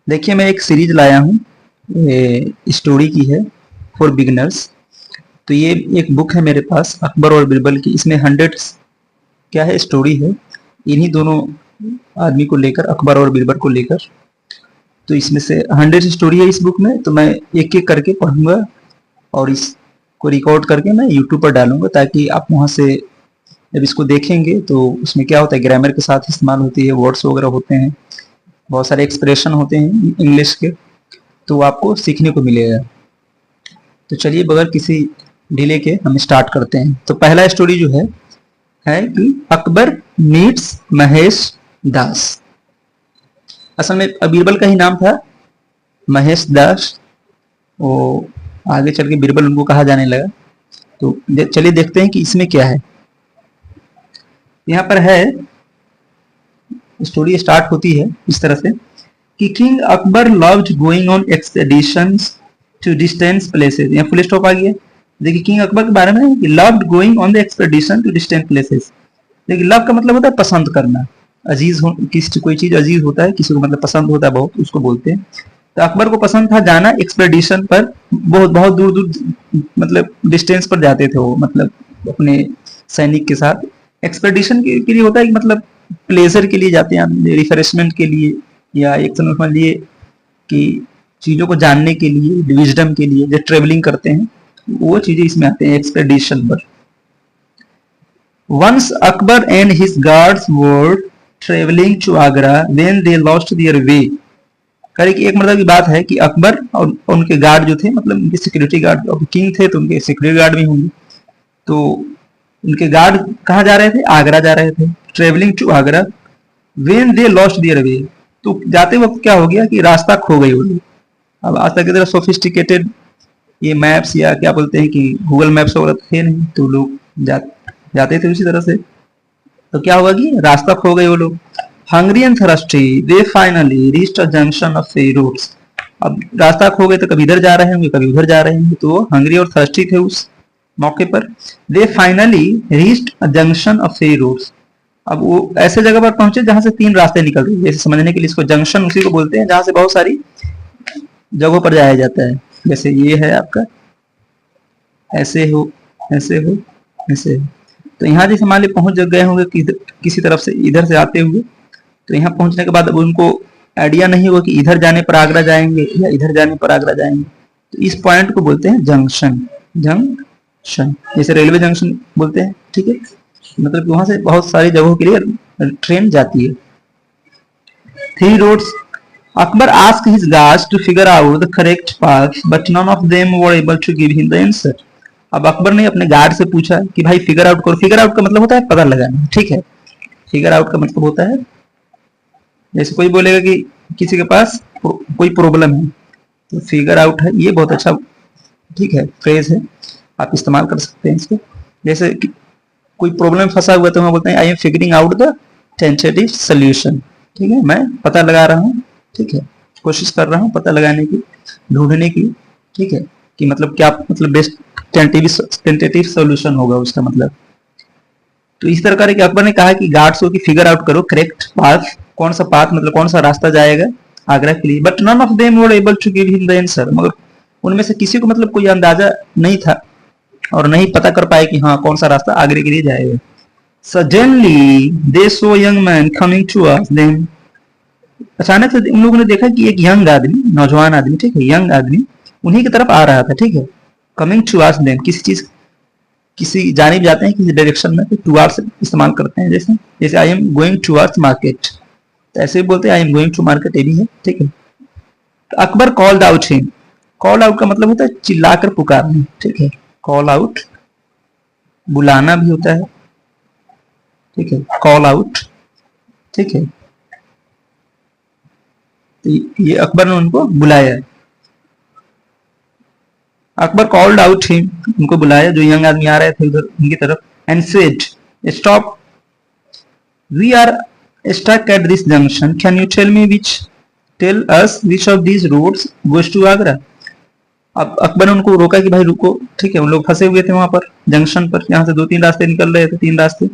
देखिए मैं एक सीरीज लाया हूँ, ये स्टोरी की है फॉर बिगिनर्स। तो ये एक बुक है मेरे पास अकबर और बिरबल की। इसमें 100 क्या है स्टोरी है इन्हीं दोनों आदमी को लेकर, अकबर और बिरबल को लेकर। तो इसमें से 100 स्टोरी है इस बुक में। तो मैं एक एक करके पढ़ूंगा और इसको रिकॉर्ड करके मैं यूट्यूब पर डालूंगा, ताकि आप वहाँ से जब इसको देखेंगे तो उसमें क्या होता है, ग्रामर के साथ इस्तेमाल होती है, वर्ड्स वगैरह होते हैं, बहुत सारे एक्सप्रेशन होते हैं इंग्लिश के, तो आपको सीखने को मिलेगा। तो चलिए बगैर किसी डिले के हम स्टार्ट करते हैं। तो पहला स्टोरी जो है कि अकबर मीट्स महेश दास। असल में बीरबल का ही नाम था महेश दास, वो आगे चल के बीरबल उनको कहा जाने लगा। तो चलिए देखते हैं कि इसमें क्या है। यहाँ पर है, स्टोरी स्टार्ट होती है इस तरह से कि king Akbar loved going on expeditions to distant places. यहाँ फुल स्टॉप आ गया। देखिए किंग अकबर के बारे में, loved going on the expedition to distant places. देखिए लव का मतलब होता है पसंद करना, अजीज हो, किसी कोई चीज अजीज होता है, किसी को मतलब पसंद होता है बहुत, उसको बोलते हैं। तो अकबर को पसंद था जाना एक्सपेडिशन पर, बहुत बहुत दूर दूर मतलब डिस्टेंस पर जाते थे वो, मतलब अपने सैनिक के साथ। एक्सपेडिशन के लिए होता है कि मतलब प्लेजर के लिए जाते हैं, रिफ्रेशमेंट के लिए, या एक समझ लिए कि चीजों को जानने के लिए, विजडम के लिए जो ट्रेवलिंग करते हैं, वो चीजें इसमें आते हैं एक्सपेडिशन पर। Once Akbar and his guards were travelling to Agra when they lost their way. करे कि एक मतलब की बात है कि अकबर और उनके गार्ड जो थे, मतलब उनके सिक्योरिटी गार्ड, किंग थे तो उनके सिक्योरिटी गार्ड भी होंगे। तो उनके गार्ड कहाँ जा रहे थे? आगरा जा रहे थे। Travelling to Agra when they lost their way, तो जाते वक्त क्या हो गया कि रास्ता खो गई वो लोग। अब आज तक की तरह सोफिस्टिकेटेड ये मैप्स या क्या बोलते हैं कि गूगल मैप्स वगैरह थे नहीं, तो लोग जाते थे उसी तरह से। तो क्या हुआ कि रास्ता खो गए वो लोग। Hungry and thirsty they finally reached a junction of three routes. अब रास्ता खो गए तो कभी इधर जा रहे होंगे, कभी उधर जा रहे होंगे, तो वो हंग्री और थर्स्टी थे उस मौके पर। They finally reached a junction of three routes. अब वो ऐसे जगह पर पहुंचे जहां से 3 रास्ते निकल रहे हैं। जैसे समझने के लिए इसको जंक्शन उसी को बोलते हैं जहां से बहुत सारी जगहों पर जाया जाता है। जैसे ये है आपका, ऐसे हो, ऐसे हो, ऐसे हो। तो यहाँ जैसे मान लीजिए पहुंच गए होंगे किसी तरफ से, इधर से आते हुए, तो यहाँ पहुंचने के बाद अब उनको आइडिया नहीं होगा कि इधर जाने पर आगरा जाएंगे या इधर जाने पर आगरा जाएंगे। तो इस पॉइंट को बोलते हैं जंक्शन। जंक्शन जैसे रेलवे जंक्शन बोलते हैं, ठीक है। मतलब वहां से बहुत सारी जगहों के लिए ट्रेन जाती है। Three roads. Akbar asked his guards to figure out the correct path, but none of them were able to give him the answer. अब अकबर ने अपने गार्ड से पूछा कि भाई फिगर आउट करो। फिगर आउट का मतलब होता है पता लगाना, ठीक है। फिगर आउट का मतलब होता है, जैसे कोई बोलेगा कि किसी के पास कोई प्रॉब्लम है, तो फिगर आउट है, ये बहुत अच्छा, ठीक है, फ्रेज है, आप इस्तेमाल कर सकते हैं इसको। जैसे कि कोई प्रॉब्लम फंसा हुआ तो हम बोलते हैं I am figuring out the tentative solution, ठीक है, मैं पता लगा रहा हूँ, ठीक है, कोशिश कर रहा हूँ पता लगाने की, ढूंढने की, ठीक है, कि मतलब क्या मतलब बेस्ट टेंटेटिव सॉल्यूशन होगा उसका मतलब। तो इस तरह का अकबर ने कहा कि गार्ड्स को कि फिगर आउट करो करेक्ट पाथ, कौन सा पाथ मतलब कौन सा रास्ता जाएगा आगरा के लिए। But none of them were able to give him the answer. मगर उनमें से किसी को मतलब कोई अंदाजा नहीं था और नहीं पता कर पाए कि हाँ कौन सा रास्ता आगरे के लिए जाएगा। Suddenly they so young man coming towards them. अचानक से उन लोगों ने देखा कि एक यंग आदमी, नौजवान आदमी, ठीक है, यंग आदमी उन्हीं की तरफ आ रहा था, ठीक है। कमिंग टुवर्ड्स देम, किसी चीज किसी जानिब जाते हैं, किसी डायरेक्शन में, तो टुवर्ड्स इस्तेमाल करते हैं। जैसे जैसे I am going towards market, तो ऐसे भी बोलते हैं I am going to market, ये भी है, ठीक है। तो Akbar called out him. Call out का मतलब होता है चिल्लाकर पुकारना, ठीक है। कॉल आउट बुलाना भी होता है, ठीक है, कॉल आउट, ठीक है। तो ये अकबर ने उनको बुलाया। अकबर कॉल्ड आउट हिम, उनको बुलाया, जो यंग आदमी आ रहे थे उधर उनकी तरफ, and said stop, we are stuck at this junction, can you tell us which of these roads goes to Agra. अब अकबर ने उनको रोका कि भाई रुको, ठीक है, उन लोग फंसे हुए थे वहां पर जंक्शन पर, यहाँ से 2-3 रास्ते निकल रहे थे, 3 रास्ते।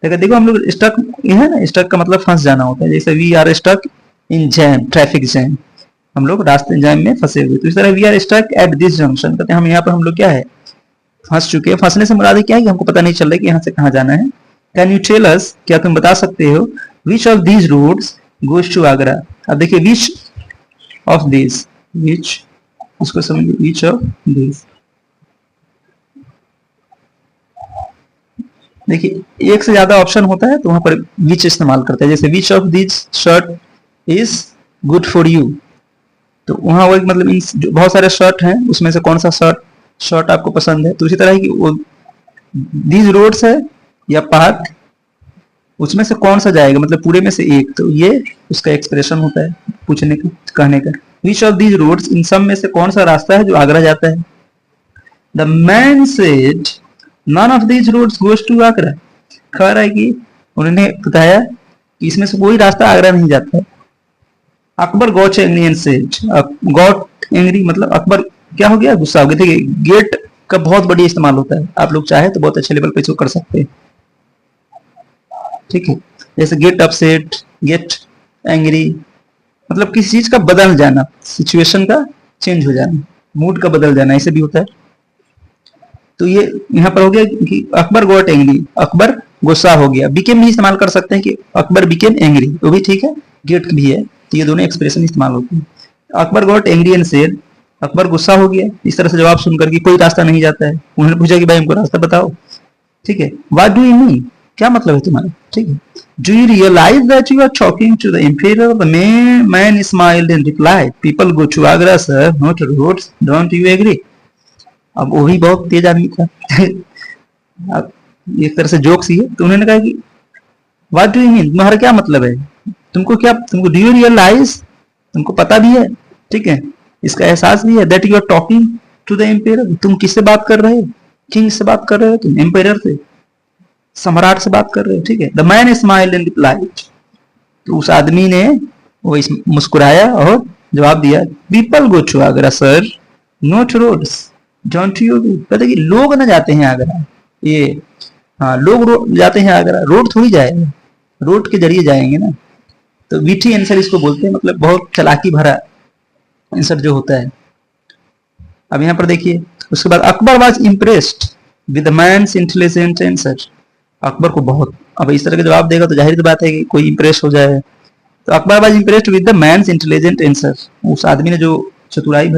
देखो हम लोग स्टक, ये है ना, स्टक का मतलब फंस जाना होता है। जैसे we are stuck in jam, traffic jam, हम लोग रास्ते जाम में फंसे हुए। तो इस तरह we are stuck at this junction, कहते हैं हम यहाँ पर हम लोग क्या है फंस चुके हैं। फंसने से मुराद क्या है कि हमको पता नहीं चल रहा है कि यहाँ से कहाँ जाना है। कैन यू टेल अस, क्या तुम बता सकते हो, which of these roads goes to Agra. अब देखिए विच ऑफ दिस, विच, इसको समझिए, विच ऑफ दिस। देखिए एक से ज्यादा ऑप्शन होता है तो वहां पर विच इस्तेमाल करते हैं, जैसे which of this shirt is good for you, तो वहां वो मतलब इन जो बहुत सारे शर्ट हैं उसमें से कौन सा शर्ट आपको पसंद है। तो उसी तरह की वो दीज रोड्स है या पाथ, उसमें से कौन सा जाएगा, मतलब पूरे में से एक, तो ये उसका एक्सप्रेशन होता है पूछने का, कहने का। विच ऑफ दीज रोड्स, इन सब में से कौन सा रास्ता है जो आगरा जाता है। The man said none of these roads goes to Agra, कह रहा है कि उन्होंने बताया कि इसमें से कोई रास्ता आगरा नहीं जाता है। Akbar got angry and said, got angry मतलब अकबर क्या हो गया, गुस्सा हो गया। देखिए गेट का बहुत बढ़िया इस्तेमाल होता है, आप लोग चाहे तो बहुत अच्छे लेवल पे इसको कर सकते हैं, ठीक है। जैसे गेट अपसेट, गेट एंग्री, मतलब किसी चीज का बदल जाना, सिचुएशन का चेंज हो जाना, मूड का बदल जाना, ऐसे भी होता है। तो ये यहाँ पर हो गया कि अकबर गॉट एंग्री, अकबर गुस्सा हो गया। बिकेम भी इस्तेमाल कर सकते हैं कि अकबर बिकेम एंग्री, वो भी ठीक है, गेट भी है, तो ये दोनों एक्सप्रेशन इस्तेमाल होते हैं। Akbar got angry and said, Akbar गुस्सा हो गया इस तरह से जवाब सुनकर कि कोई रास्ता नहीं जाता है। उन्होंने पूछा कि भाई हमको रास्ता बताओ, ठीक है। व्हाट डू यू मीन, क्या मतलब है तुम्हारा, ठीक है। Do you realise that you are talking to the emperor, the man smiled and replied, people go to Agra sir, not roads, don't you agree. अब वो भी बहुत तेज आदमी था अब एक तरह से जोक्स ही है, तो उन्होंने कहा कि व्हाट डू यू मीन, तुम्हारा क्या मतलब है, तुमको डू यू रियलाइज, तुमको पता भी है, ठीक है, इसका एहसास भी है, that you are talking to the emperor, तुम किससे बात कर रहे हो, किंग से बात कर रहे हो, तुम एम्परर से, सम्राट से बात कर रहे हो, ठीक है। The man smiled and replied, तो उस आदमी ने वो मुस्कुराया और जवाब दिया, people go to Agra sir, not roads, don't you agree. कहते कि लोग ना जाते हैं आगरा, ये हाँ लोग जाते हैं आगरा, रोड थोड़ी जाएगा, रोड के जरिए जाएंगे ना। तो वीटी आंसर इसको बोलते हैं, मतलब बहुत चालाकी भरा आंसर जो होता है। अब यहाँ पर देखिए उसके बाद Akbar was impressed with man's intelligent answer, Akbar को बहुत, अब इस तरह का जवाब देगा तो जाहिर सी बात है कि कोई इंप्रेस हो जाए। तो Akbar was impressed with the man's intelligent answer, उस आदमी ने जो चतुराई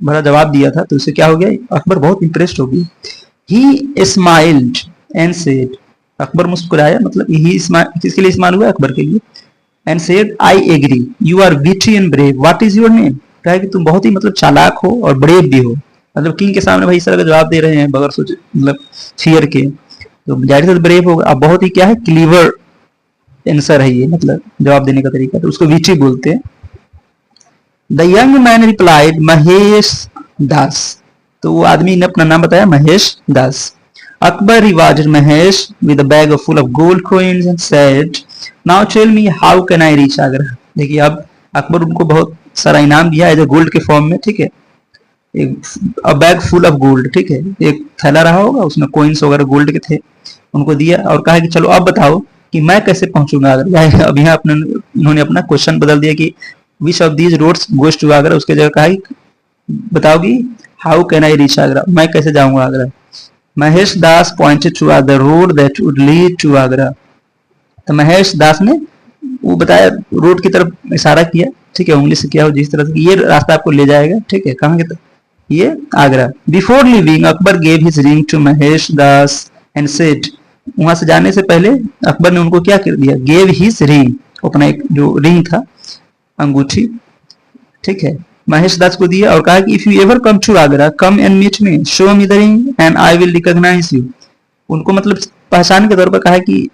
भरा जवाब दिया था, तो उससे क्या हो गया, अकबर बहुत इंप्रेस्ड हो गया। ही स्माइल्ड एंड सेड, अकबर मुस्कुराया, मतलब ही स्माइल किसके लिए इस्तेमाल हुआ, अकबर के लिए। And said I agree, you are witty and brave, what is your name, कहा है कि तुम बहुत ही मतलब चालाक हो और ब्रेव भी हो, मतलब किंग के सामने भाई इस तरह का जवाब दे रहे हैं बगैर सोचे, मतलब फियर के, तो जाहिर से ब्रेव होगा। अब बहुत ही क्या है, क्लीवर आंसर है ये, मतलब जवाब देने का तरीका, तो उसको विटी बोलते हैं। The young man replied Mahesh Das, तो वो आदमी ने अपना नाम बताया Mahesh Das. Akbar rewarded Mahesh with a bag full of gold coins and said now tell me how can I reach Agra. देखिए अब अकबर उनको बहुत सारा इनाम दिया एज ए गोल्ड के फॉर्म में, ठीक है, एक बैग फुल ऑफ गोल्ड, ठीक है, एक थैला रहा होगा उसमें कॉइन्स वगैरह गोल्ड के थे, उनको दिया और कहा कि चलो अब बताओ कि मैं कैसे पहुंचूंगा आगरा। अब यहाँ इन्होंने अपना क्वेश्चन बदल दिया कि which of these roads goes to Agra, उसके जगह कहा बताओगी how can I reach Agra, मैं कैसे जाऊंगा Agra. Mahesh Das pointed to the road that would lead to Agra, तो महेश दास ने वो बताया रोड की तरफ इशारा किया, ठीक है, उंगली से किया, जिस तरह से ये रास्ता आपको ले जाएगा, ठीक है, कहाँ की तरफ, ये Agra. Before leaving Akbar gave his ring to Mahesh Das and said, वहां से जाने से पहले अकबर ने उनको क्या कर दिया, गेव हिज रिंग, अपना एक जो रिंग था अंगूठी, ठीक है, महेश दास को दिया और कहा कि if you ever come to Agra come and meet me, show me the ring and I will recognise you. उनको मतलब पहचान के तौर पर कहा कि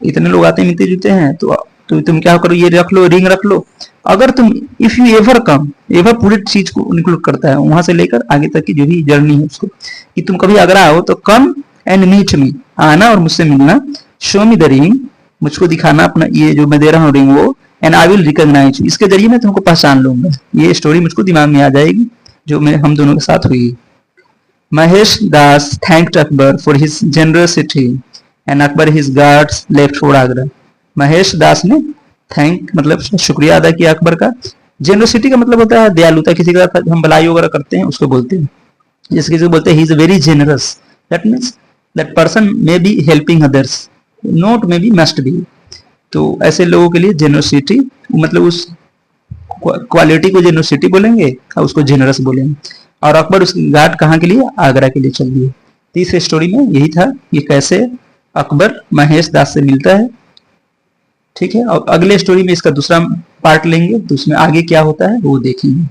इतने लोग आते मिलते जुलते हैं, तो तुम क्या करो, ये रख लो, रिंग रख लो, अगर तुम if you ever come, ever पूरी चीज को इंक्लूड करता है, वहां से लेकर आगे तक की जो भी जर्नी है उसको, कि तुम कभी आगरा आओ तो कम एंड मीट मी, आना और मुझसे मिलना, शो मी द रिंग, मुझको दिखाना अपना ये जो मैं दे रहा हूँ रिंग वो, एंड आई विल रिकॉग्नाइज, इसके जरिए मैं तुमको पहचान लूंगा, ये स्टोरी मुझको दिमाग में आ जाएगी जो हम दोनों के साथ हुई। Mahesh Das thanked Akbar for his generosity and Akbar his guards left for Agra. Mahesh Das ने थैंक मतलब शुक्रिया अदा किया अकबर का, जेनरोसिटी का मतलब होता है दयालुता, किसी के साथ हम भलाई वगैरह करते हैं उसको बोलते हैं। जैसे किसी को बोलते हैं he is very generous, that means that person may be helping others, not may be must be. तो ऐसे लोगों के लिए जेनरोसिटी मतलब उस क्वालिटी को जेनरोसिटी बोलेंगे और उसको जेनरस बोलेंगे। और अकबर उस घाट कहाँ के लिए, आगरा के लिए चल दिए। तीसरे स्टोरी में यही था कि कैसे अकबर महेश दास से मिलता है, ठीक है। और अगले स्टोरी में इसका दूसरा पार्ट लेंगे तो उसमें आगे क्या होता है वो देखेंगे।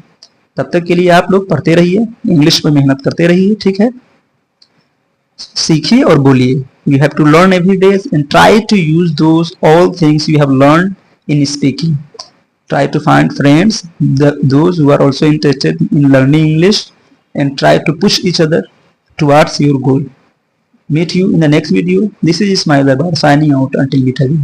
तब तक के लिए आप लोग पढ़ते रहिए, इंग्लिश पे मेहनत करते रहिए, ठीक है। सीखिए और बोलिए। You have to learn every day and try to use those all things you have learn in speaking. Try to find friends, those who are also interested in learning English, and try to push each other towards your goal. Meet you in the next video. This is Ismail Abar signing out until we meet again.